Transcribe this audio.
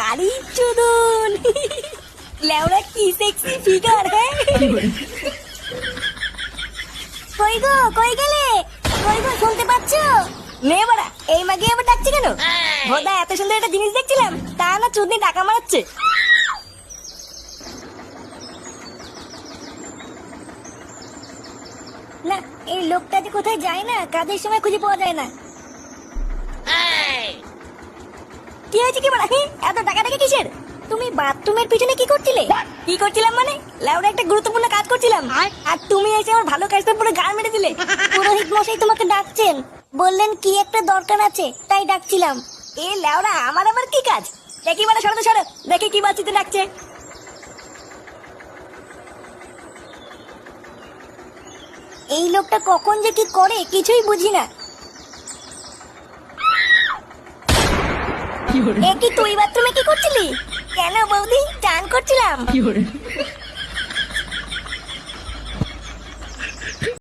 আরে চোদন, লেওড়া কি সেক্সি ফিগার। হ্যাঁ কই গো, কই গেলে? কই গো, শুনতে পাচ্ছ? নে বাড়া, এই মাগে আবার ডাকছে কেন? ভোদা এত সুন্দর একটা জিনিস দেখছিলাম, তা না চুদনি টাকা মারাচ্ছে। না, এই লোকটা যে কোথায় যায় না, কাজের সময় খুঁজে পাওয়া যায় না। কি হয়েছে কি বলা? এত টাকা টাকা কিসের? তুমি বাথরুমের পিছনে কি করছিলে? কি করছিলাম মানে? লাউডা একটা গুরুত্বপূর্ণ কাজ করছিলাম, আর তুমি এসে আমার ভালো কাজটা পুরো গাল মেরে দিলে। পুরোহিত মশাই তোমাকে ডাকছেন, বললেন কি একটা দরকার আছে, তাই ডাকছিলাম। এ লাউডা, আমার আবার কি কাজ? দেখি মানে, সরো তো সরো, দেখি কি বাচ্চিতে ডাকছে। এই লোকটা কখন যে কি করে কিছুই বুঝি না। এ কি তুই বাথরুমে কি করছিলি? কেন বৌদি? চান করছিলাম।